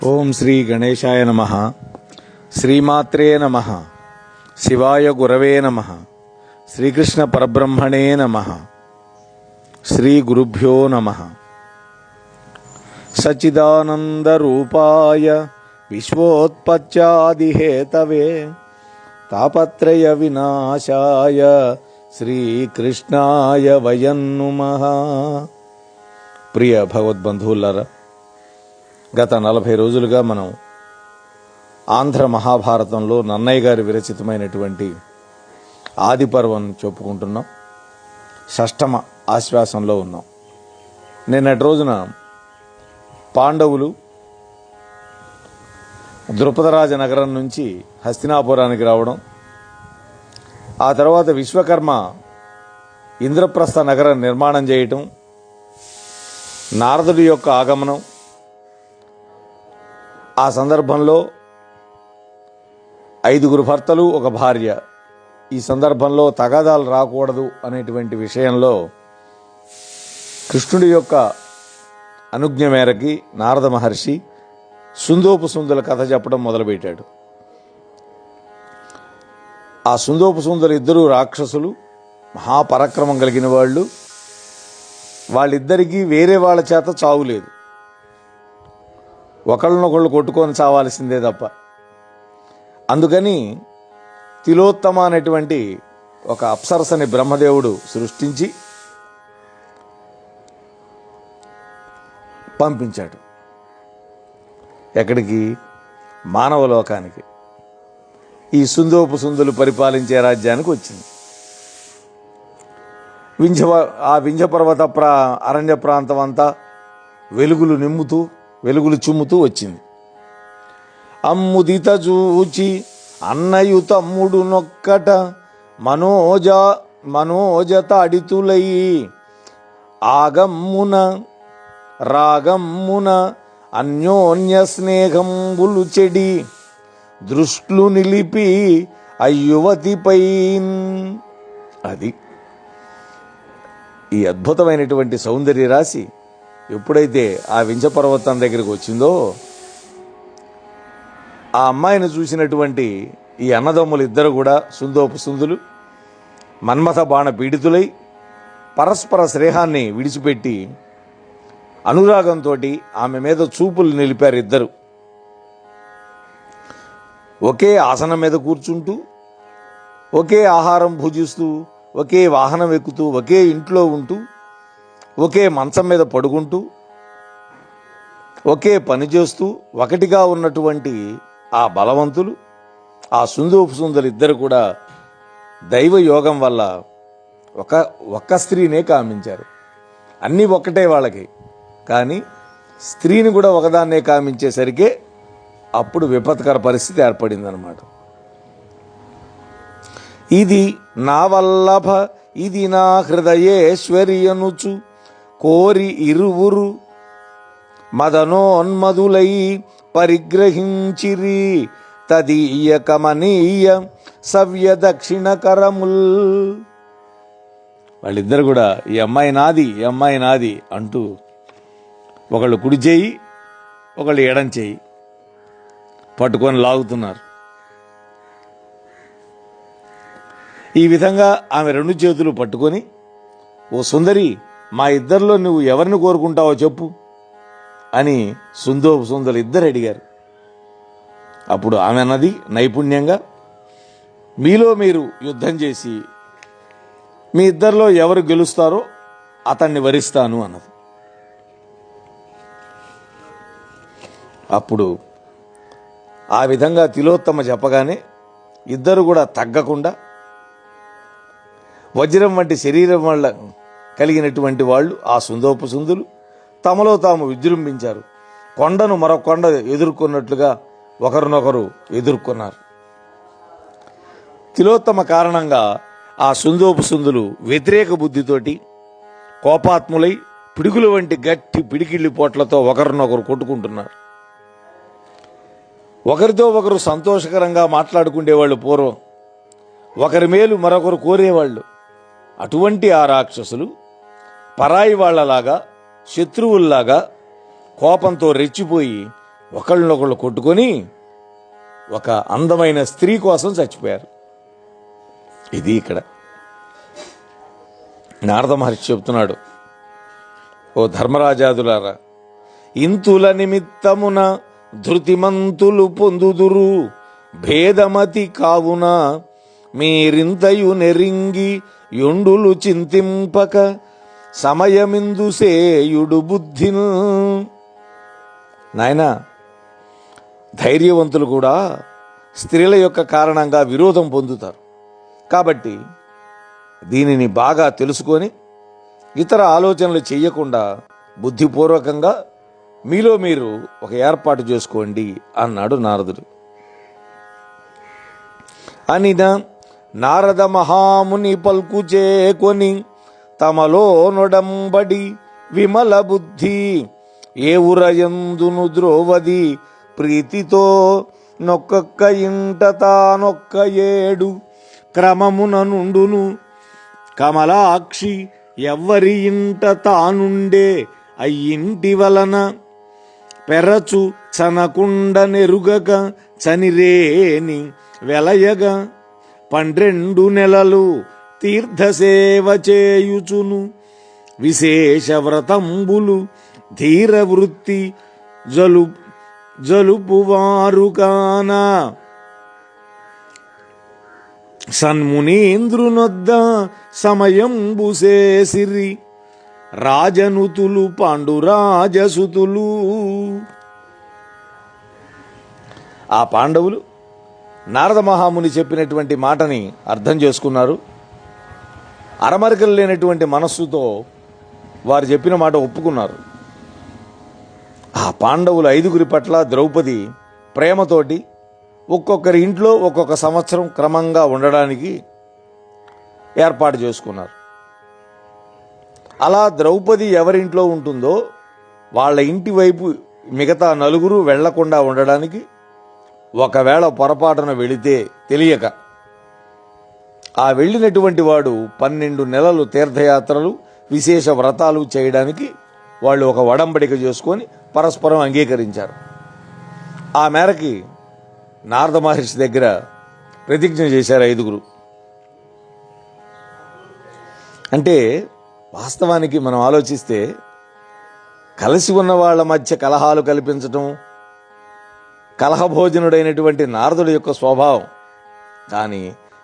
ఓం శ్రీ గణేశాయ నమః. శ్రీమాత్రే నమః. శివాయ గురవే నమః. శ్రీకృష్ణ పరబ్రహ్మణే నమః. శ్రీ గురుభ్యో నమః. సచ్చిదానందరూపాయ విశ్వోత్పత్యాదిహేతవే తాపత్రయ వినాశాయ శ్రీకృష్ణాయ వయం నమః. ప్రియ భగవద్బంధువులారా, గత 40 రోజులుగా మనం ఆంధ్ర మహాభారతంలో నన్నయ్య గారి విరచితమైనటువంటి ఆదిపర్వం చెప్పుకుంటున్నాం. షష్టమ ఆశ్వాసంలో ఉన్నాం. నిన్నటి రోజున పాండవులు ద్రుపదరాజ నగరం నుంచి హస్తినాపురానికి రావడం, ఆ తర్వాత విశ్వకర్మ ఇంద్రప్రస్థ నగరం నిర్మాణం చేయటం, నారదుడి యొక్క ఆగమనం, ఆ సందర్భంలో 5 భర్తలు 1 భార్య, ఈ సందర్భంలో తగాదాలు రాకూడదు అనేటువంటి విషయంలో కృష్ణుడి యొక్క అనుజ్ఞ మేరకి నారద మహర్షి సుందోపు సుందుల కథ చెప్పడం మొదలుపెట్టాడు. ఆ సుందోపు సుందులు ఇద్దరు రాక్షసులు, మహాపరాక్రమం కలిగిన వాళ్ళు. వాళ్ళిద్దరికీ వేరే వాళ్ళ చేత చావు లేదు, ఒకళ్ళనొకళ్ళు కొట్టుకొని చావాల్సిందే తప్ప. అందుకని తిలోత్తమ అనేటువంటి ఒక అప్సరసని బ్రహ్మదేవుడు సృష్టించి పంపించాడు. ఎక్కడికి? మానవలోకానికి. ఈ సుందోపు సుందులు పరిపాలించే రాజ్యానికి వచ్చింది. ఆ వింధ్యపర్వత అరణ్య ప్రాంతం అంతా వెలుగులు చుమ్ముతూ వచ్చింది. అమ్ముదిత చూచి అన్నయు తమ్ముడు నొక్కట మనోజత అడితులై ఆగమ్మున రాగమ్మున అన్యోన్య స్నేహంబులు చెడి దృష్ట్లు నిలిపి అయ్యువతిపై. అది ఈ అద్భుతమైనటువంటి సౌందర్య రాశి ఎప్పుడైతే ఆ వింధ్యపర్వతం దగ్గరికి వచ్చిందో, ఆ అమ్మాయిని చూసినటువంటి ఈ అన్నదమ్ములు ఇద్దరు కూడా సుందోపు సుందులు మన్మథ బాణ పీడితులై పరస్పర స్నేహాన్ని విడిచిపెట్టి అనురాగంతో ఆమె మీద చూపులు నిలిపారు. ఇద్దరు ఒకే ఆసనం మీద కూర్చుంటూ, ఒకే ఆహారం భుజిస్తూ, ఒకే వాహనం ఎక్కుతూ, ఒకే ఇంట్లో ఉంటూ, ఒకే మంచం మీద పడుకుంటూ, ఒకే పని చేస్తూ ఒకటిగా ఉన్నటువంటి ఆ బలవంతులు, ఆ సుందోపు సుందరు ఇద్దరు కూడా దైవ యోగం వల్ల ఒక్క స్త్రీనే కామించారు. అన్నీ ఒక్కటే వాళ్ళకి, కానీ స్త్రీని కూడా ఒకదాన్నే కామించేసరికే అప్పుడు విపత్కర పరిస్థితి ఏర్పడిందనమాట. ఇది నా వల్లభ, ఇది నా హృదయేశ్వరియనుచు కోరి ఇరువురు మదనోన్మదులై పరిగ్రహించిరి తదీయ కమనీయ సవ్య దక్షిణ కరముల్. వాళ్ళిద్దరు కూడా ఈ అమ్మాయి నాది, ఈ అమ్మాయి నాది అంటూ ఒకళ్ళు కుడి చేయి, ఒకళ్ళు ఎడం చేయి పట్టుకొని లాగుతున్నారు. ఈ విధంగా ఆమె 2 చేతులు పట్టుకొని, ఓ సుందరి, మా ఇద్దరిలో నువ్వు ఎవరిని కోరుకుంటావో చెప్పు అని సుందోపు సుందరు ఇద్దరు అడిగారు. అప్పుడు ఆమె అన్నది నైపుణ్యంగా, మీలో మీరు యుద్ధం చేసి మీ ఇద్దరిలో ఎవరు గెలుస్తారో అతన్ని వరిస్తాను అన్నది. అప్పుడు ఆ విధంగా తిలోత్తమ చెప్పగానే ఇద్దరు కూడా తగ్గకుండా, వజ్రం వంటి శరీరం వల్ల కలిగినటువంటి వాళ్ళు ఆ సుందోపు సుందులు తమలో తాము విజృంభించారు. కొండను మరొక కొండ ఎదుర్కొన్నట్లుగా ఒకరినొకరు ఎదుర్కొన్నారు. తిలోత్తమ కారణంగా ఆ సుందోపు సుందులు వ్యతిరేక బుద్ధితోటి కోపాత్ములై పిడుగుల వంటి గట్టి పిడికిళ్ళి పోట్లతో ఒకరినొకరు కొట్టుకుంటున్నారు. ఒకరితో ఒకరు సంతోషకరంగా మాట్లాడుకునేవాళ్ళు పూర్వం, ఒకరి మేలు మరొకరు కోరేవాళ్ళు. అటువంటి ఆ రాక్షసులు పరాయి వాళ్లలాగా, శత్రువుల్లాగా కోపంతో రెచ్చిపోయి ఒకళ్ళనొకళ్ళు కొట్టుకొని ఒక అందమైన స్త్రీ కోసం చచ్చిపోయారు. ఇది ఇక్కడ నారద మహర్షి చెప్తున్నాడు, ఓ ధర్మరాజాదులారా, ఇంతుల నిమిత్తమున ధృతిమంతులు పొందుదురు భేదమతి కావున మీరింతయు నెరింగి యొండులు చింతింపక సమయమిందు సేయుడు బుద్ధిను. నాయనా, ధైర్యవంతులు కూడా స్త్రీల యొక్క కారణంగా విరోధం పొందుతారు. కాబట్టి దీనిని బాగా తెలుసుకొని ఇతర ఆలోచనలు చెయ్యకుండా బుద్ధిపూర్వకంగా మీలో మీరు ఒక ఏర్పాటు చేసుకోండి అన్నాడు నారదుడు. అనిన నారద మహాముని పల్కు చేకొని తమలో నొడంబడి విమల బుద్ధి ఏ ఉరయందును ద్రోవది ప్రీతితో నొక్కొక్క ఇంట తానొక్క ఏడు క్రమమున నుండును కమలాక్షి ఎవ్వరి ఇంట తానుండే అయ్యింటి వలన పెరచు చనకుండ నెరుగక చనిరేని వెలయగా 12 నెలలు తీర్థసేవ చేయుచును విశేష వ్రతంబులు ధీర వృత్తి జలుపువారు కానా సన్మునీంద్రునొద్ద సమయంబు చేసిరి రాజనుతులు పాండురాజసుతులు. ఆ పాండవులు నారద మహాముని చెప్పినటువంటి మాటని అర్థం చేసుకున్నారు. అరమరికలు లేనటువంటి మనస్సుతో వారు చెప్పిన మాట ఒప్పుకున్నారు. ఆ పాండవులు 5 పట్ల ద్రౌపది ప్రేమతోటి ఒక్కొక్కరి ఇంట్లో ఒక్కొక్క సంవత్సరం క్రమంగా ఉండడానికి ఏర్పాటు చేసుకున్నారు. అలా ద్రౌపది ఎవరింట్లో ఉంటుందో వాళ్ళ ఇంటి వైపు మిగతా 4 వెళ్లకుండా ఉండడానికి ఒకవేళ పొరపాటున వెళితే తెలియక ఆ వెళ్ళినటువంటి వాడు 12 నెలలు తీర్థయాత్రలు విశేష వ్రతాలు చేయడానికి వాళ్ళు ఒక వడంబడిక చేసుకొని పరస్పరం అంగీకరించారు. ఆ మేరకి నారద మహర్షి దగ్గర ప్రతిజ్ఞ చేశారు 5. అంటే వాస్తవానికి మనం ఆలోచిస్తే కలిసి ఉన్న వాళ్ళ మధ్య కలహాలు కల్పించటం కలహభోజనుడైనటువంటి నారదుడి యొక్క స్వభావం. కానీ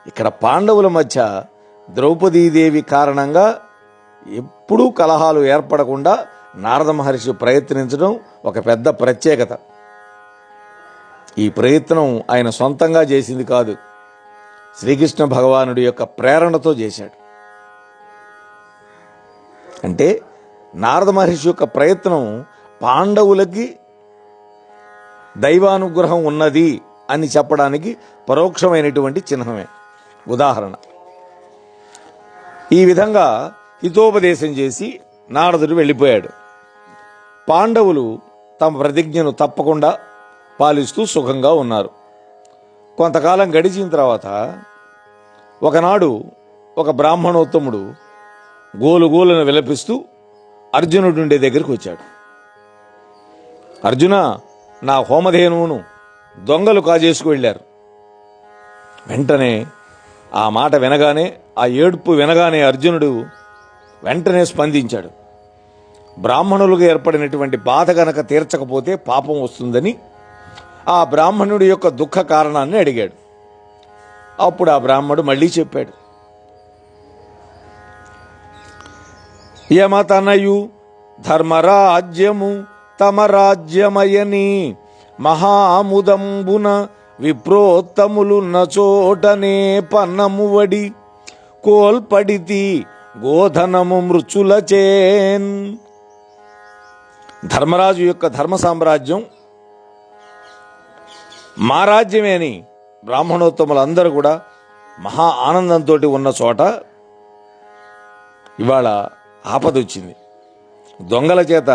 ఇక్కడ పాండవుల మధ్య ద్రౌపదీదేవి కారణంగా ఎప్పుడూ కలహాలు ఏర్పడకుండా నారద మహర్షి ప్రయత్నించడం ఒక పెద్ద ప్రత్యేకత. ఈ ప్రయత్నం ఆయన సొంతంగా చేసింది కాదు, శ్రీకృష్ణ భగవానుడి యొక్క ప్రేరణతో చేశాడు. అంటే నారద మహర్షి యొక్క ప్రయత్నం పాండవులకి దైవానుగ్రహం ఉన్నది అని చెప్పడానికి పరోక్షమైనటువంటి చిహ్నమే. ఉదాహరణ, ఈ విధంగా హితోపదేశం చేసి నారదుడు వెళ్ళిపోయాడు. పాండవులు తమ ప్రతిజ్ఞను తప్పకుండా పాలిస్తూ సుఖంగా ఉన్నారు. కొంతకాలం గడిచిన తర్వాత ఒకనాడు ఒక బ్రాహ్మణోత్తముడు గోలుగోలను విలపిస్తూ అర్జునుడుండే దగ్గరికి వచ్చాడు. అర్జున, నా హోమధేనువును దొంగలు కాజేసుకు వెళ్ళారు. వెంటనే ఆ మాట వినగానే, ఆ ఏడుపు వినగానే అర్జునుడు వెంటనే స్పందించాడు. బ్రాహ్మణులుగా ఏర్పడినటువంటి బాధ గనక తీర్చకపోతే పాపం వస్తుందని ఆ బ్రాహ్మణుడి యొక్క దుఃఖ కారణాన్ని అడిగాడు. అప్పుడు ఆ బ్రాహ్మణుడు మళ్ళీ చెప్పాడు, యమతనయు ధర్మరాజ్యము తమ రాజ్యమయని మహాముదంబున విప్రోత్తములున్న చోటనే పన్నమువడి కోల్పడితి గోధనము మృచులచేన్. ధర్మరాజు యొక్క ధర్మ సామ్రాజ్యం మా రాజ్యమే అని బ్రాహ్మణోత్తములందరూ కూడా మహా ఆనందంతో ఉన్న చోట ఇవాళ ఆపదొచ్చింది. దొంగల చేత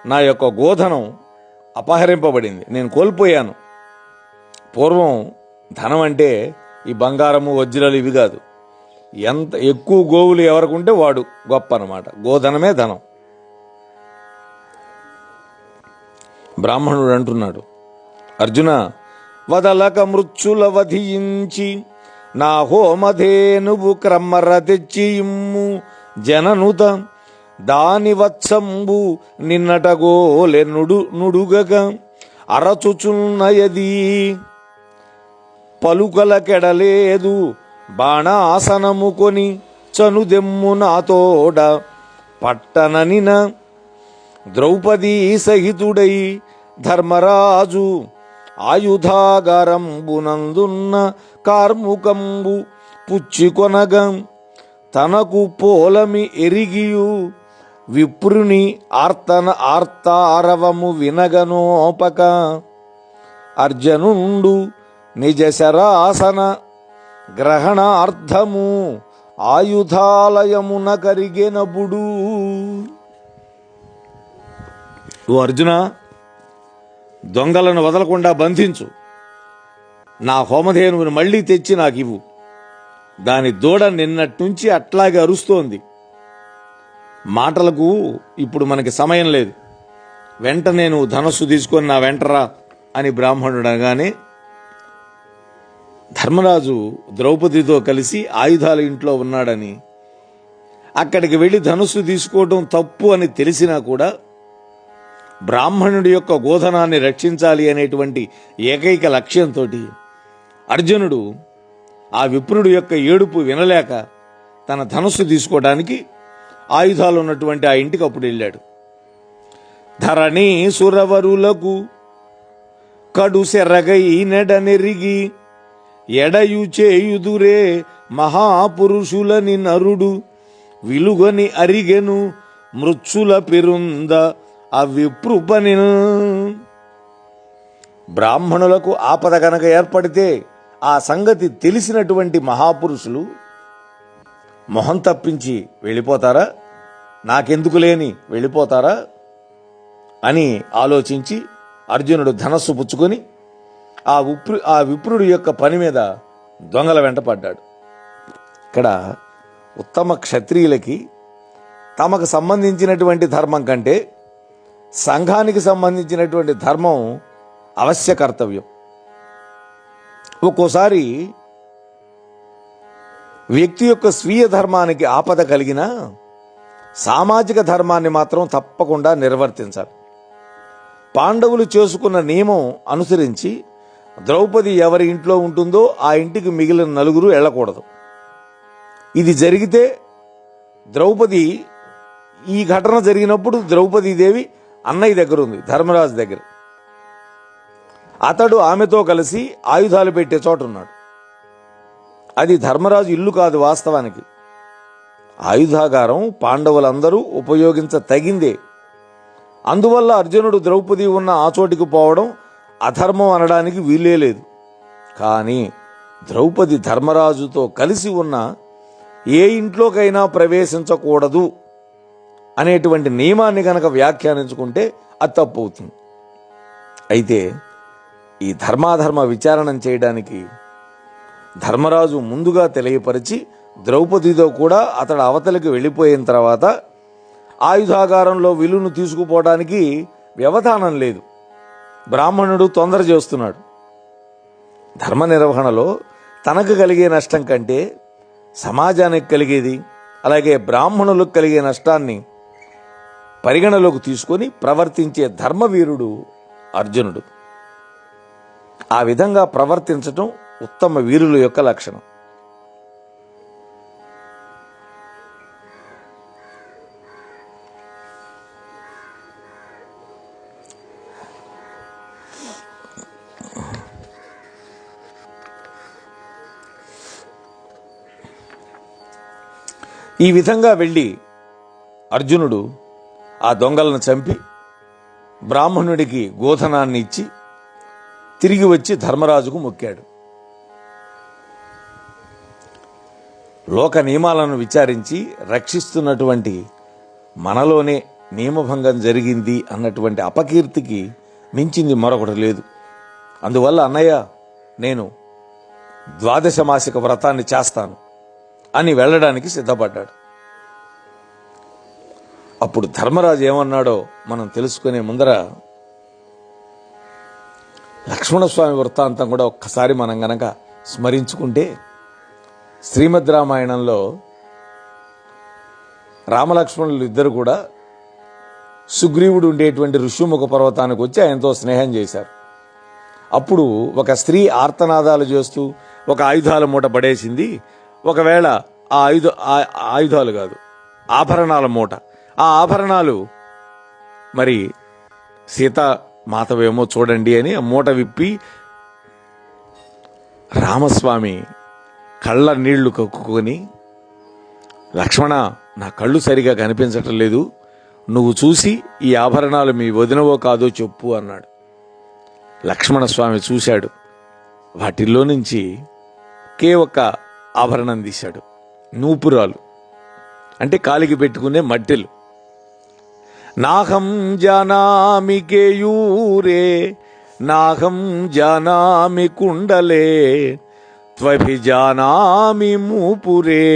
నా యొక్క గోధనం అపహరింపబడింది, నేను కోల్పోయాను. పూర్వం ధనం అంటే ఈ బంగారము వజ్రాలు ఇవి కాదు, ఎంత ఎక్కువ గోవులు ఎవరికుంటే వాడు గొప్ప అన్నమాట. గోధనమే ధనం. బ్రాహ్మణుడు అంటున్నాడు, అర్జున, వదలక మృత్యుల వధించి నా హోమధేనువు క్రమ్మర తెచ్చి ఇమ్ము జననుత దాని వత్సంబు నిన్నటగోలె నుడుగక అరచుచున్నయది పలుకలకెడలేదు బాణాసనము కొని చనుదెమ్ము నాతోడ పట్టననిన ద్రౌపదీ సహితుడై ధర్మరాజు ఆయుధాగారంబునందున్న కార్ముకంబు పుచ్చికొనగ తనకు పోలమి ఎరిగియు విప్రుని ఆర్తారవము వినగనోపక అర్జునుండు నిజ శరాసన గ్రహణార్థము ఆయుధాలయమున కరిగెనబుడు. ఓ అర్జున, దొంగలను వదలకుండా బంధించు. నా హోమధేనువుని మళ్లీ తెచ్చి నాకు ఇవ్వు. దాని దూడ నిన్నట్నుంచి అట్లాగే అరుస్తోంది. మాటలకు ఇప్పుడు మనకి సమయం లేదు. వెంటనే నువ్వు ధనస్సు తీసుకొని నా వెంటరా అని బ్రాహ్మణుడు అనగానే ధర్మరాజు ద్రౌపదితో కలిసి ఆయుధాల ఇంట్లో ఉన్నాడని, అక్కడికి వెళ్లి ధనుస్సు తీసుకోవడం తప్పు అని తెలిసినా కూడా బ్రాహ్మణుడి యొక్క గోధనాన్ని రక్షించాలి అనేటువంటి ఏకైక లక్ష్యంతో అర్జునుడు ఆ విప్రుడు యొక్క ఏడుపు వినలేక తన ధనుస్సు తీసుకోవడానికి ఆయుధాలు ఉన్నటువంటి ఆ ఇంటికి అప్పుడు వెళ్ళాడు. ధరణి సురవరులకు కడు సెరగై నెడనెరిగి ఎడయు చేయుదురే మహాపురుషులని నరుడు విలుగని అరిగెను మృత్యుల పెరుంద అవిప్రుపని. బ్రాహ్మణులకు ఆపద కనుక ఏర్పడితే ఆ సంగతి తెలిసినటువంటి మహాపురుషులు మొహం తప్పించి వెళ్ళిపోతారా, నాకెందుకు లేని వెళ్ళిపోతారా అని ఆలోచించి అర్జునుడు ధనస్సు పుచ్చుకొని ఆ విప్రుడి యొక్క పని మీద దొంగల వెంట పడ్డాడు. ఇక్కడ ఉత్తమ క్షత్రియులకి తమకు సంబంధించినటువంటి ధర్మం కంటే సంఘానికి సంబంధించినటువంటి ధర్మం అవశ్య కర్తవ్యం. ఒక్కోసారి వ్యక్తి యొక్క స్వీయ ధర్మానికి ఆపద కలిగినా సామాజిక ధర్మాన్ని మాత్రం తప్పకుండా నిర్వర్తించాలి. పాండవులు చేసుకున్న నియమం అనుసరించి ద్రౌపది ఎవరి ఇంట్లో ఉంటుందో ఆ ఇంటికి మిగిలిన నలుగురు వెళ్ళకూడదు. ఇది జరిగితే ద్రౌపది, ఈ ఘటన జరిగినప్పుడు ద్రౌపదీదేవి అన్నయ్య దగ్గర ఉంది, ధర్మరాజు దగ్గర. అతడు ఆమెతో కలిసి ఆయుధాలు పెట్టే చోట ఉన్నాడు. అది ధర్మరాజు ఇల్లు కాదు. వాస్తవానికి ఆయుధాగారం పాండవులందరూ ఉపయోగించతగిందే. అందువల్ల అర్జునుడు ద్రౌపది ఉన్న ఆ చోటికి పోవడం అధర్మం అనడానికి వీలే లేదు. కానీ ద్రౌపది ధర్మరాజుతో కలిసి ఉన్న ఏ ఇంట్లోకైనా ప్రవేశించకూడదు అనేటువంటి నియమాన్ని గనక వ్యాఖ్యానించుకుంటే అది తప్పు అవుతుంది. అయితే ఈ ధర్మాధర్మ విచారణం చేయడానికి ధర్మరాజు ముందుగా తెలియపరిచి ద్రౌపదితో కూడా అతడు అవతలికి వెళ్ళిపోయిన తర్వాత ఆయుధాగారంలో విలును తీసుకుపోవడానికి వ్యవధానం లేదు. బ్రాహ్మణుడు తొందర చేస్తున్నాడు. ధర్మ నిర్వహణలో తనకు కలిగే నష్టం కంటే సమాజానికి కలిగేది, అలాగే బ్రాహ్మణులకు కలిగే నష్టాన్ని పరిగణలోకి తీసుకొని ప్రవర్తించే ధర్మవీరుడు అర్జునుడు. ఆ విధంగా ప్రవర్తించటం ఉత్తమ వీరుల యొక్క లక్షణం. ఈ విధంగా వెళ్ళి అర్జునుడు ఆ దొంగలను చంపి బ్రాహ్మణుడికి గోధనాన్ని ఇచ్చి తిరిగి వచ్చి ధర్మరాజుకు మొక్కాడు. లోక నియమాలను విచారించి రక్షిస్తున్నటువంటి మనలోనే నియమభంగం జరిగింది అన్నటువంటి అపకీర్తికి మించింది మరొకటి లేదు. అందువల్ల అన్నయ్య, నేను ద్వాదశ మాసిక వ్రతాన్ని చేస్తాను అని వెళ్ళడానికి సిద్ధపడ్డాడు. అప్పుడు ధర్మరాజు ఏమన్నాడో మనం తెలుసుకునే ముందర లక్ష్మణస్వామి వృత్తాంతం కూడా ఒక్కసారి మనం గనక స్మరించుకుంటే, శ్రీమద్ రామాయణంలో రామలక్ష్మణులు ఇద్దరు కూడా సుగ్రీవుడు ఉండేటువంటి ఋష్యముఖ పర్వతానికి వచ్చి ఆయనతో స్నేహం చేశారు. అప్పుడు ఒక స్త్రీ ఆర్తనాదాలు చేస్తూ ఒక ఆయుధాల మూట పడేసింది. ఒకవేళ ఆ ఆయుధాలు కాదు, ఆభరణాల మూట, ఆ ఆభరణాలు మరి సీతామాతవేమో చూడండి అని ఆ మూట విప్పి రామస్వామి కళ్ళ నీళ్లు కక్కుకొని, లక్ష్మణ, నా కళ్ళు సరిగా కనిపించటం లేదు, నువ్వు చూసి ఈ ఆభరణాలు మీ వదినవో కాదో చెప్పు అన్నాడు. లక్ష్మణస్వామి చూశాడు. వాటిల్లో నుంచి ఒకే ఒక్క ఆభరణం తీశాడు. నూపురాలు అంటే కాలికి పెట్టుకునే మట్టెలు. నాహం జానామి కేయూరే నాహం జానామి కుండలే త్వభిజానామి మూపురే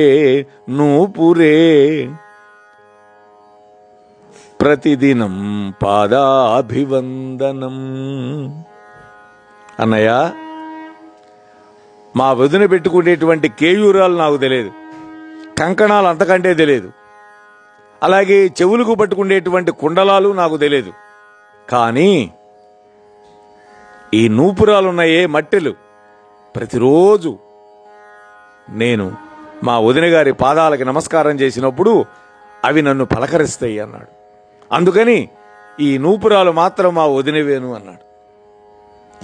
నూపురే ప్రతిదినం పాదాభివందనం. అన్నయ్య, మా వదిన పెట్టుకునేటువంటి కేయూరాలు నాకు తెలియదు, కంకణాలు అంతకంటే తెలియదు, అలాగే చెవులకు పట్టుకునేటువంటి కుండలాలు నాకు తెలియదు. కానీ ఈ నూపురాలున్నాయే మట్టెలు, ప్రతిరోజు నేను మా వదిన గారి పాదాలకి నమస్కారం చేసినప్పుడు అవి నన్ను పలకరిస్తాయి అన్నాడు. అందుకని ఈ నూపురాలు మాత్రం మా వదినవేను అన్నాడు.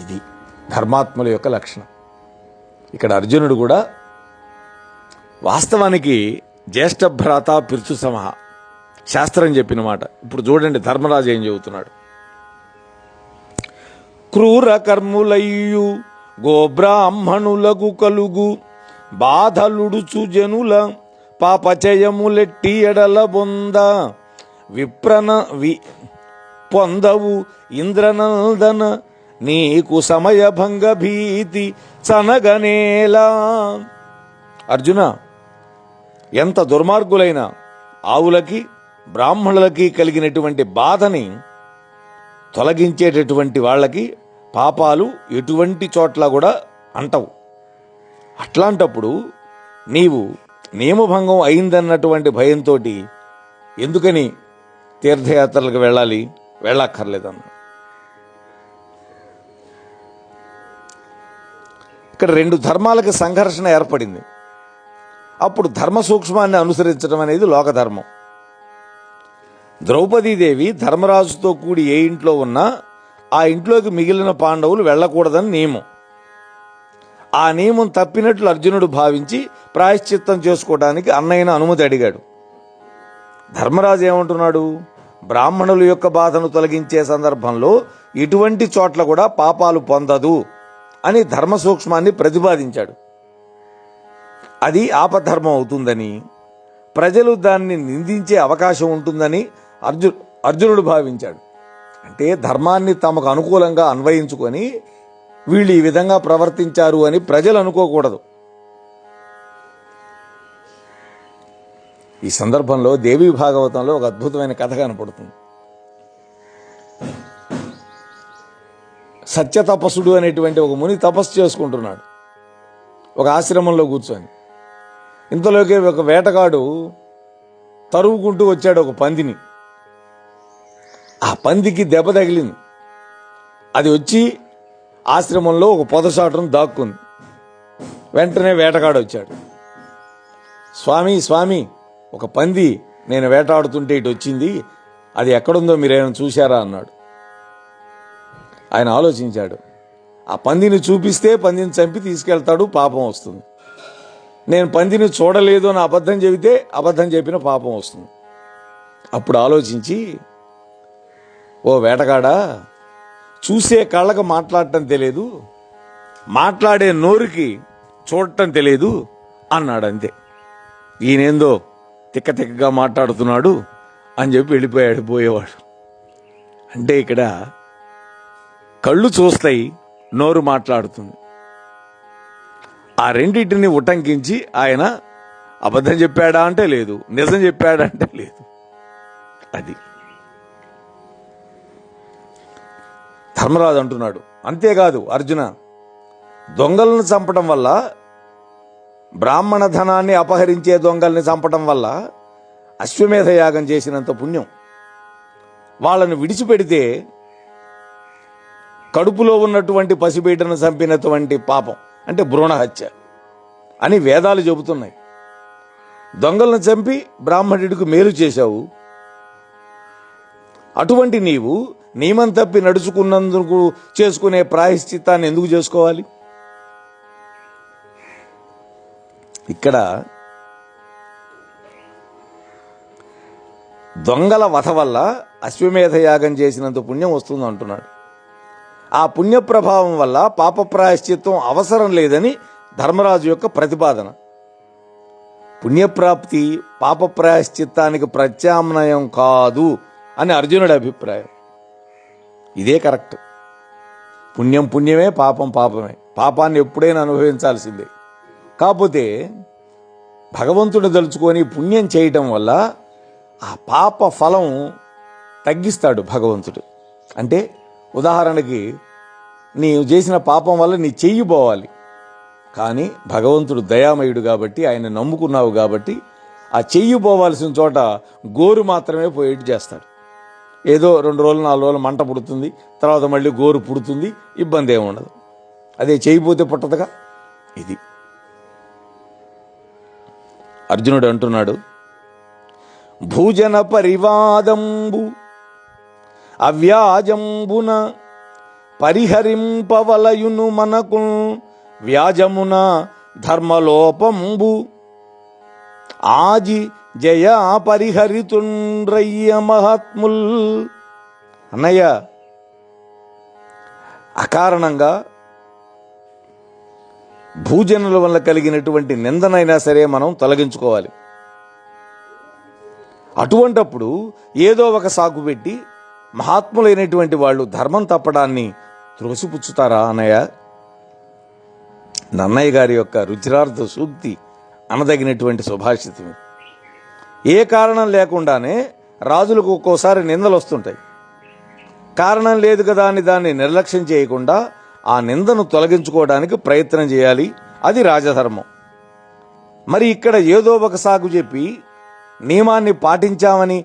ఇది ధర్మాత్ముల యొక్క లక్షణం. ఇక్కడ అర్జునుడు కూడా వాస్తవానికి జ్యేష్ఠ భ్రాత పితృ సమహ శాస్త్రం చెప్పిన మాట. ఇప్పుడు చూడండి ధర్మరాజు ఏం చెబుతున్నాడు. క్రూర కర్ములయ్యు గోబ్రాహ్మణులకు కలుగు బాధలుడుచు జనుల పాపచయములెట్టి ఎడల బొంద పొందవు ఇంద్రనందన నీకు సమయభంగ భీతి చనగనేలా. అర్జున, ఎంత దుర్మార్గులైన ఆవులకి బ్రాహ్మణులకి కలిగినటువంటి బాధని తొలగించేటటువంటి వాళ్ళకి పాపాలు ఎటువంటి చోట్ల కూడా అంటవు. అట్లాంటప్పుడు నీవు నియమభంగం అయిందన్నటువంటి భయంతో ఎందుకని తీర్థయాత్రలకు వెళ్ళక్కర్లేదన్న. ఇక్కడ రెండు ధర్మాలకి సంఘర్షణ ఏర్పడింది. అప్పుడు ధర్మ సూక్ష్మాన్ని అనుసరించడం అనేది లోకధర్మం. ద్రౌపదీదేవి ధర్మరాజుతో కూడి ఏ ఇంట్లో ఉన్నా ఆ ఇంట్లోకి మిగిలిన పాండవులు వెళ్ళకూడదని నియమం. ఆ నియమం తప్పినట్లు అర్జునుడు భావించి ప్రాయశ్చిత్తం చేసుకోవడానికి అన్నయ్యను అనుమతి అడిగాడు. ధర్మరాజు ఏమంటున్నాడు? బ్రాహ్మణుల యొక్క బాధను తొలగించే సందర్భంలో ఇటువంటి చోట్ల కూడా పాపాలు పొందదు అని ధర్మ సూక్ష్మాన్ని ప్రతిపాదించాడు. అది ఆపద్ధర్మం అవుతుందని, ప్రజలు దాన్ని నిందించే అవకాశం ఉంటుందని అర్జునుడు భావించాడు. అంటే ధర్మాన్ని తమకు అనుకూలంగా అన్వయించుకొని వీళ్ళు ఈ విధంగా ప్రవర్తించారు అని ప్రజలు అనుకోకూడదు. ఈ సందర్భంలో దేవీ భాగవతంలో ఒక అద్భుతమైన కథ కనపడుతుంది. సత్యతపస్సుడు అనేటువంటి ఒక ముని తపస్సు చేసుకుంటున్నాడు ఒక ఆశ్రమంలో కూర్చొని. ఇంతలోకి ఒక వేటగాడు తరువుకుంటూ వచ్చాడు ఒక పందిని. ఆ పందికి దెబ్బ తగిలింది. అది వచ్చి ఆశ్రమంలో ఒక పొదసాటును దాక్కుంది. వెంటనే వేటగాడు వచ్చాడు. స్వామి, ఒక పంది నేను వేటాడుతుంటే ఇటు వచ్చింది, అది ఎక్కడుందో మీరేమైనా చూశారా అన్నాడు. ఆయన ఆలోచించాడు. ఆ పందిని చూపిస్తే పందిని చంపి తీసుకెళ్తాడు, పాపం వస్తుంది. నేను పందిని చూడలేదు అని అబద్ధం చెబితే అబద్ధం చెప్పిన పాపం వస్తుంది. అప్పుడు ఆలోచించి, ఓ వేటగాడా, చూసే కళ్ళకు మాట్లాడటం తెలియదు, మాట్లాడే నోరుకి చూడటం తెలియదు అన్నాడు. అంతే. ఈయనేందో తిక్కగా మాట్లాడుతున్నాడు అని చెప్పి పోయేవాడు. అంటే ఇక్కడ కళ్ళు చూస్తాయి, నోరు మాట్లాడుతుంది. ఆ రెండింటిని ఉటంకించి ఆయన అబద్ధం చెప్పాడా అంటే లేదు, నిజం చెప్పాడా అంటే లేదు. అది ధర్మరాజు అంటున్నాడు, అంతేకాదు అర్జున, దొంగలను చంపడం వల్ల, బ్రాహ్మణ ధనాన్ని అపహరించే దొంగల్ని చంపడం వల్ల అశ్వమేధ యాగం చేసినంత పుణ్యం. వాళ్ళను విడిచిపెడితే కడుపులో ఉన్నటువంటి పసిబిడ్డను చంపినటువంటి పాపం, అంటే భ్రూణహత్య అని వేదాలు చెబుతున్నాయి. దొంగలను చంపి బ్రాహ్మణుడికి మేలు చేశావు. అటువంటి నీవు నియమం తప్పి నడుచుకున్నందుకు చేసుకునే ప్రాయశ్చిత్తాన్ని ఎందుకు చేసుకోవాలి? ఇక్కడ దొంగల వధ వల్ల అశ్వమేధ యాగం చేసినంత పుణ్యం వస్తుంది అంటున్నాడు. ఆ పుణ్య ప్రభావం వల్ల పాప ప్రాయశ్చిత్తం అవసరం లేదని ధర్మరాజు యొక్క ప్రతిపాదన. పుణ్యప్రాప్తి పాప ప్రాయశ్చిత్తానికి ప్రత్యామ్నాయం కాదు అని అర్జునుడి అభిప్రాయం. ఇదే కరెక్ట్. పుణ్యం పుణ్యమే, పాపం పాపమే. పాపాన్ని ఎప్పుడైనా అనుభవించాల్సిందే. కాకపోతే భగవంతుడు దలుచుకొని పుణ్యం చేయటం వల్ల ఆ పాప ఫలం తగ్గిస్తాడు భగవంతుడు. అంటే ఉదాహరణకి నీవు చేసిన పాపం వల్ల నీ చెయ్యి పోవాలి, కానీ భగవంతుడు దయామయుడు కాబట్టి, ఆయన నమ్ముకున్నావు కాబట్టి ఆ చెయ్యి పోవాల్సిన చోట గోరు మాత్రమే పోయేట్టు చేస్తాడు. ఏదో 2 రోజులు 4 రోజులు మంట పుడుతుంది, తర్వాత మళ్ళీ గోరు పుడుతుంది, ఇబ్బంది ఏమి ఉండదు. అదే చేయిపోతే పుట్టదుగా. ఇది అర్జునుడు అంటున్నాడు, భూజన పరివాదంబు అవ్యాజంబున పరిహరింపవలయును మనకు వ్యాజమున ధర్మలోపంబు ఆజి జయ పరిహరితుండ్రయ్య మహాత్ముల్. అన్నయ్య, అకారణంగా భూజనుల వల్ల కలిగినటువంటి నిందనైనా సరే మనం తొలగించుకోవాలి. అటువంటప్పుడు ఏదో ఒక సాకు పెట్టి మహాత్ములైనటువంటి వాళ్ళు ధర్మం తప్పడాన్ని త్రోసిపుచ్చుతారా అన్నయ్య? నన్నయ్య గారి యొక్క రుచిరార్థ సూక్తి అనదగినటువంటి సుభాషితం. ఏ కారణం లేకుండానే రాజులకు ఒక్కోసారి నిందలు వస్తుంటాయి. కారణం లేదు కదా అని దాన్ని నిర్లక్ష్యం చేయకుండా ఆ నిందను తొలగించుకోవడానికి ప్రయత్నం చేయాలి. అది రాజధర్మం. మరి ఇక్కడ ఏదో ఒక సాకు చెప్పి నియమాన్ని పాటించామని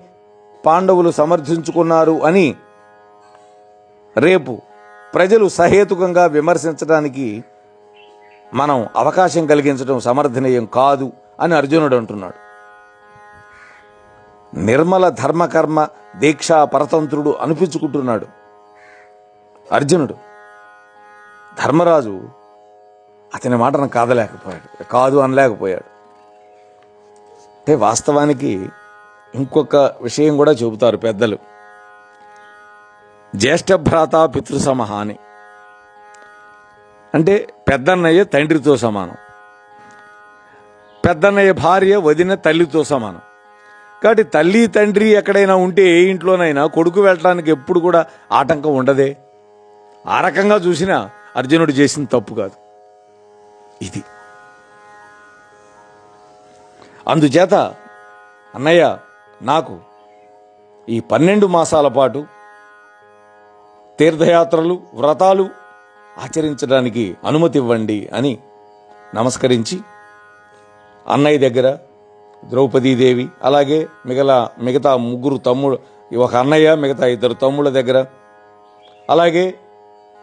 పాండవులు సమర్థించుకున్నారు అని రేపు ప్రజలు సహేతుకంగా విమర్శించడానికి మనం అవకాశం కలిగించడం సమర్థనీయం కాదు అని అర్జునుడు అంటున్నాడు. నిర్మల ధర్మకర్మ దీక్షా పరతంత్రుడు అనిపించుకుంటున్నాడు అర్జునుడు. ధర్మరాజు అతని మాటను కాదు అనలేకపోయాడు. అంటే వాస్తవానికి ఇంకొక విషయం కూడా చెబుతారు పెద్దలు, జ్యేష్ఠ భ్రాత పితృసమహ అని. అంటే పెద్దన్నయ్య తండ్రితో సమానం, పెద్దన్నయ్య భార్య వదిన తల్లితో సమానం. కాబట్టి తల్లి తండ్రి ఎక్కడైనా ఉంటే ఏ ఇంట్లోనైనా కొడుకు వెళ్ళటానికి ఎప్పుడు కూడా ఆటంకం ఉండదే. ఆ రకంగా చూసినా అర్జునుడు చేసిన తప్పు కాదు ఇది. అందుచేత అన్నయ్య, నాకు ఈ 12 మాసాల పాటు తీర్థయాత్రలు వ్రతాలు ఆచరించడానికి అనుమతి ఇవ్వండి అని నమస్కరించి అన్నయ్య దగ్గర ద్రౌపదీదేవి, అలాగే మిగతా 3 తమ్ముడు, ఒక అన్నయ్య మిగతా 2 తమ్ముళ్ళ దగ్గర, అలాగే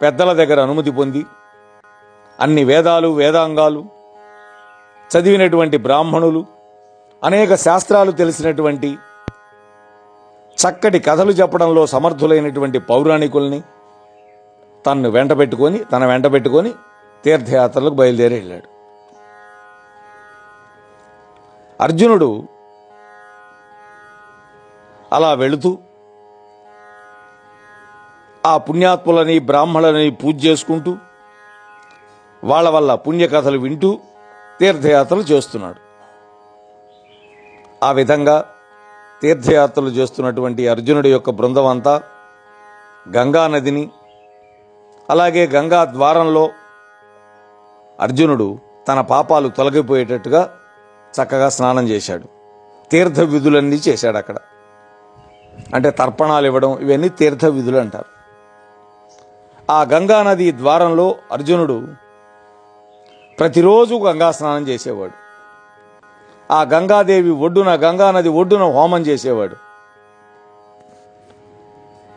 పెద్దల దగ్గర అనుమతి పొంది అన్ని వేదాలు వేదాంగాలు చదివినటువంటి బ్రాహ్మణులు, అనేక శాస్త్రాలు తెలిసినటువంటి చక్కటి కథలు చెప్పడంలో సమర్థులైనటువంటి పౌరాణికుల్ని తన వెంట పెట్టుకొని తీర్థయాత్రలకు బయలుదేరి వెళ్ళాడు. అర్జునుడు అలా వెళుతూ ఆ పుణ్యాత్ములని బ్రాహ్మణులని పూజ చేసుకుంటూ వాళ్ళ వల్ల పుణ్యకథలు వింటూ తీర్థయాత్రలు చేస్తున్నాడు. ఆ విధంగా తీర్థయాత్రలు చేస్తున్నటువంటి అర్జునుడి యొక్క బృందం అంతా గంగా నదిని, అలాగే గంగా ద్వారంలో అర్జునుడు తన పాపాలు తొలగిపోయేటట్టుగా చక్కగా స్నానం చేశాడు. తీర్థ విధులన్నీ చేశాడు అక్కడ. అంటే తర్పణాలు ఇవ్వడం, ఇవన్నీ తీర్థ విధులు అంటారు. ఆ గంగానది ద్వారంలో అర్జునుడు ప్రతిరోజు గంగా స్నానం చేసేవాడు. ఆ గంగాదేవి ఒడ్డున, గంగానది ఒడ్డున హోమం చేసేవాడు.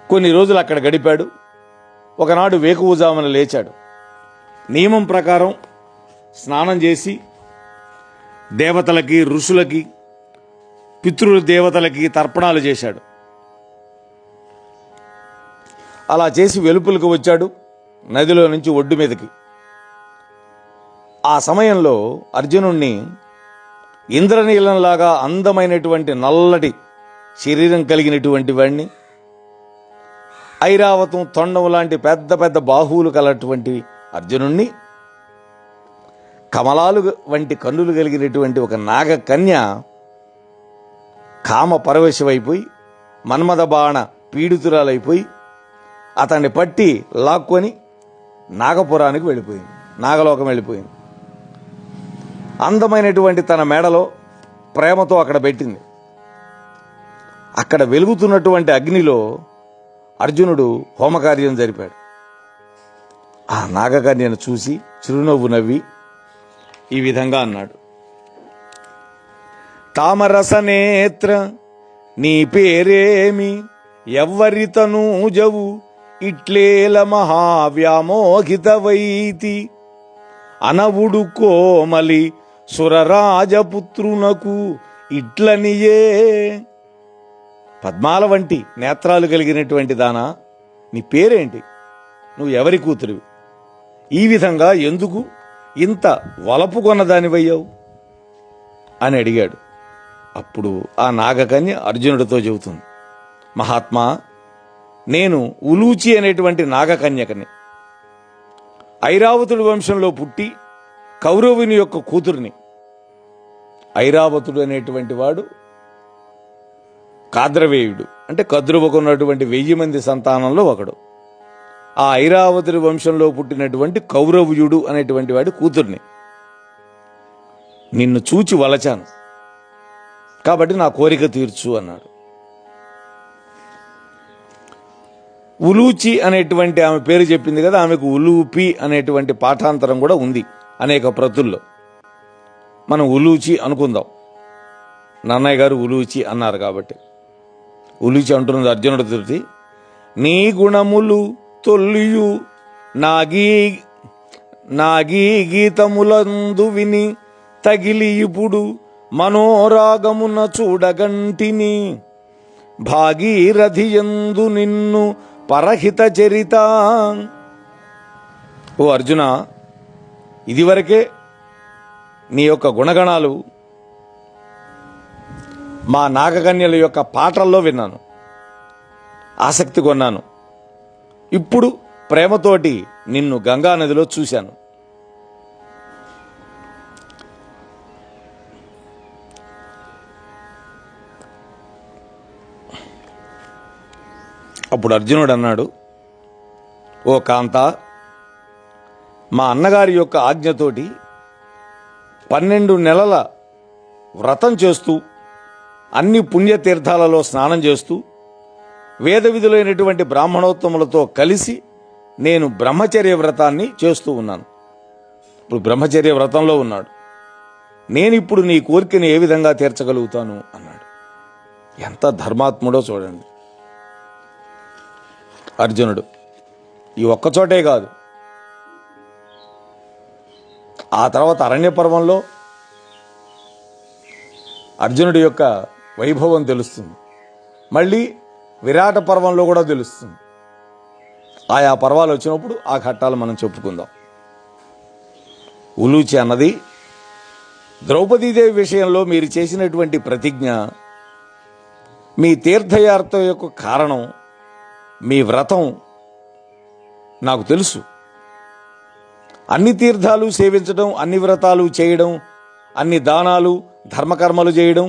కొన్ని రోజులు అక్కడ గడిపాడు. ఒకనాడు వేకువజామున లేచాడు. నియమం ప్రకారం స్నానం చేసి దేవతలకి, ఋషులకి, పితృదేవతలకి తర్పణాలు చేశాడు. అలా చేసి వెలుపులకు వచ్చాడు నదిలో నుంచి ఒడ్డు మీదకి. ఆ సమయంలో అర్జునుణ్ణి ఇంద్రనీలంలాగా అందమైనటువంటి నల్లటి శరీరం కలిగినటువంటి వాడిని, ఐరావతం తొండం లాంటి పెద్ద పెద్ద బాహువులు కలటువంటి అర్జునుణ్ణి, కమలాలు వంటి కన్నులు కలిగినటువంటి ఒక నాగకన్య కామ పరవశమైపోయి మన్మథ బాణ పీడితురాలైపోయి అతన్ని పట్టి లాక్కొని నాగపురానికి వెళ్ళిపోయింది, నాగలోకం వెళ్ళిపోయింది. అందమైనటువంటి తన మేడలో ప్రేమతో అక్కడ పెట్టింది. అక్కడ వెలుగుతున్నటువంటి అగ్నిలో అర్జునుడు హోమకార్యం జరిపాడు. ఆ నాగకన్యను చూసి చిరునవ్వు నవ్వి ఈ విధంగా అన్నాడు: తామరసనేత్ర నీ పేరేమి, ఎవ్వరి తనూజవు ఇట్లేల మహావ్యామోహితవైతి, అనవుడు కోమలి సురరాజపుత్రునకు ఇట్లనియే. పద్మాల వంటి నేత్రాలు కలిగినటువంటి దానా, నీ పేరేంటి, నువ్వు ఎవరి కూతురివి, ఈ విధంగా ఎందుకు ఇంత వలపు కొన్నదానివయ్యావు అని అడిగాడు. అప్పుడు ఆ నాగకన్య అర్జునుడితో చెబుతుంది: మహాత్మా, నేను ఉలూచి అనేటువంటి నాగకన్యకని, ఐరావతుడి వంశంలో పుట్టి కౌరవుని యొక్క కూతురిని. ఐరావతుడు అనేటువంటి వాడు కాద్రవేయుడు, అంటే కద్రువకున్నటువంటి 1000 మంది సంతానంలో ఒకడు. ఆ ఐరావతుడి వంశంలో పుట్టినటువంటి కౌరవ్యుడు అనేటువంటి వాడి కూతుర్ని. నిన్ను చూచి వలచాను కాబట్టి నా కోరిక తీర్చు అన్నాడు. ఉలూచి అనేటువంటి ఆమె పేరు చెప్పింది కదా, ఆమెకు ఉలూపి అనేటువంటి పాఠాంతరం కూడా ఉంది అనేక ప్రతుల్లో. మనం ఉలూచి అనుకుందాం, నన్నయ్య గారు ఉలూచి అన్నారు కాబట్టి ఉలూచి అంటున్నది అర్జునుడితోటి. నీ గుణములు తొల్లియు నాగీ గీతములందు విని తగిలి ఇప్పుడు మనోరాగమున చూడగంటిని, భాగీరథియందు నిన్ను పరహిత చరిత. ఓ అర్జున, ఇదివరకే నీ యొక్క గుణగణాలు మా నాగకన్యల యొక్క పాటల్లో విన్నాను, ఆసక్తి కొన్నాను. ఇప్పుడు ప్రేమతోటి నిన్ను గంగా నదిలో చూశాను. అప్పుడు అర్జునుడు అన్నాడు: ఓ కాంత, మా అన్నగారి యొక్క ఆజ్ఞతోటి 12 నెలల వ్రతం చేస్తూ, అన్ని పుణ్యతీర్థాలలో స్నానం చేస్తూ, వేద విధులైనటువంటి బ్రాహ్మణోత్తములతో కలిసి నేను బ్రహ్మచర్య వ్రతాన్ని చేస్తూ ఉన్నాను. ఇప్పుడు బ్రహ్మచర్య వ్రతంలో ఉన్నాడు. నేను ఇప్పుడు నీ కోరికని ఏ విధంగా తీర్చగలుగుతాను అన్నాడు. ఎంత ధర్మాత్ముడో చూడండి అర్జునుడు. ఈ ఒక్కచోటే కాదు, ఆ తర్వాత అరణ్య పర్వంలో అర్జునుడి యొక్క వైభవం తెలుస్తుంది. మళ్ళీ విరాట పర్వంలో కూడా తెలుస్తుంది. ఆయా పర్వాలు వచ్చినప్పుడు ఆ ఘట్టాలు మనం చెప్పుకుందాం. ఉలూచి అన్నది, ద్రౌపదీదేవి విషయంలో మీరు చేసినటువంటి ప్రతిజ్ఞ, మీ తీర్థయాత్ర యొక్క కారణం, మీ వ్రతం నాకు తెలుసు. అన్ని తీర్థాలు సేవించడం, అన్ని వ్రతాలు చేయడం, అన్ని దానాలు ధర్మకర్మలు చేయడం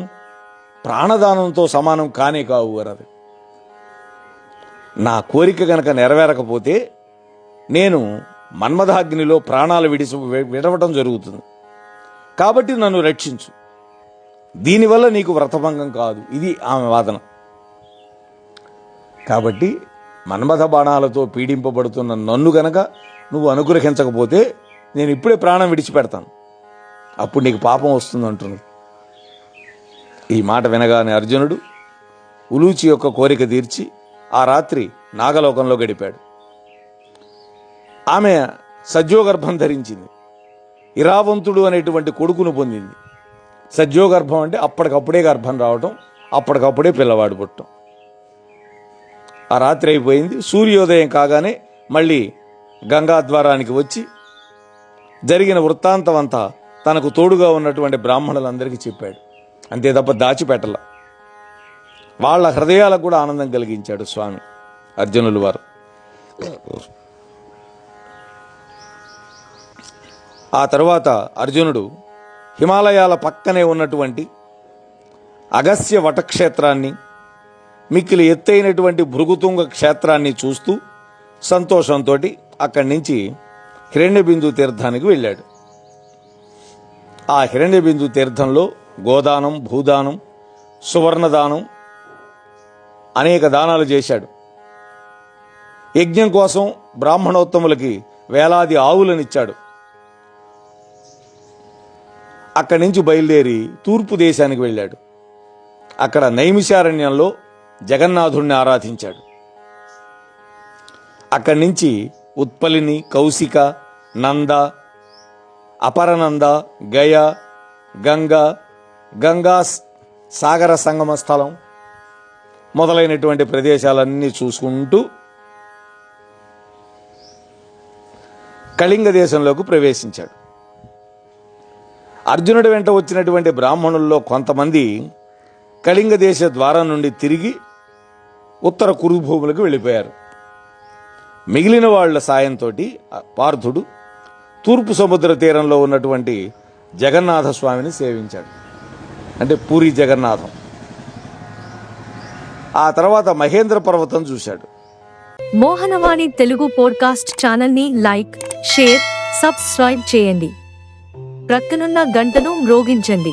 ప్రాణదానంతో సమానం కానే కావు అన్నది. నా కోరిక గనక నెరవేరకపోతే నేను మన్మథాగ్నిలో ప్రాణాలు విడవటం జరుగుతుంది. కాబట్టి నన్ను రక్షించు, దీనివల్ల నీకు వ్రతభంగం కాదు. ఇది ఆమె వాదన. కాబట్టి మన్మథ బాణాలతో పీడింపబడుతున్న నన్ను గనక నువ్వు అనుగ్రహించకపోతే నేను ఇప్పుడే ప్రాణం విడిచిపెడతాను, అప్పుడు నీకు పాపం వస్తుంది అంటున్నాడు. ఈ మాట వినగానే అర్జునుడు ఉలూచి యొక్క కోరిక తీర్చి ఆ రాత్రి నాగలోకంలో గడిపాడు. ఆమె సజ్జోగర్భం ధరించింది. ఇరావంతుడు అనేటువంటి కొడుకును పొందింది. సజ్జోగర్భం అంటే అప్పటికప్పుడే గర్భం రావటం, అప్పటికప్పుడే పిల్లవాడు పుట్టడం. ఆ రాత్రి అయిపోయింది. సూర్యోదయం కాగానే మళ్ళీ గంగాద్వారానికి వచ్చి జరిగిన వృత్తాంతం అంతా తనకు తోడుగా ఉన్నటువంటి బ్రాహ్మణులందరికీ చెప్పాడు. అంతే తప్ప దాచిపెట్టల. వాళ్ళ హృదయాలకు కూడా ఆనందం కలిగించాడు స్వామి అర్జునులు వారు. ఆ తరువాత అర్జునుడు హిమాలయాల పక్కనే ఉన్నటువంటి అగస్య వటక్షేత్రాన్ని, మిక్కిలి ఎత్తైనటువంటి భృగుతుంగ క్షేత్రాన్ని చూస్తూ సంతోషంతో అక్కడి నుంచి హిరణ్యబిందు తీర్థానికి వెళ్ళాడు. ఆ హిరణ్యబిందు తీర్థంలో గోదానం, భూదానం, సువర్ణదానం అనేక దానాలు చేశాడు. యజ్ఞం కోసం బ్రాహ్మణోత్తములకి వేలాది ఆవులనిచ్చాడు. అక్కడి నుంచి బయలుదేరి తూర్పు దేశానికి వెళ్ళాడు. అక్కడ నైమిషారణ్యంలో జగన్నాథుణ్ణి ఆరాధించాడు. అక్కడి నుంచి ఉత్పలిని, కౌశిక, నంద, అపరనంద, గయ, గంగా సాగర సంగమ స్థలం మొదలైనటువంటి ప్రదేశాలన్నీ చూసుకుంటూ కళింగ దేశంలోకి ప్రవేశించాడు. అర్జునుడి వెంట వచ్చినటువంటి బ్రాహ్మణుల్లో కొంతమంది కళింగ దేశ ద్వారం నుండి తిరిగి ఉత్తర కురుభూములకు వెళ్ళిపోయారు. మిగిలిన వాళ్ల సాయంతో పార్థుడు తూర్పు సముద్ర తీరంలో ఉన్నటువంటి జగన్నాథ స్వామిని సేవించాడు. అంటే పూరి జగన్నాథం. ఆ తర్వాత మహేంద్ర పర్వతం చూశాడు. మోహనవాణి తెలుగు పోడ్కాస్ట్ ఛానల్ని లైక్, షేర్, సబ్స్క్రైబ్ చేయండి. ప్రక్కనున్న గంటను మ్రోగించండి.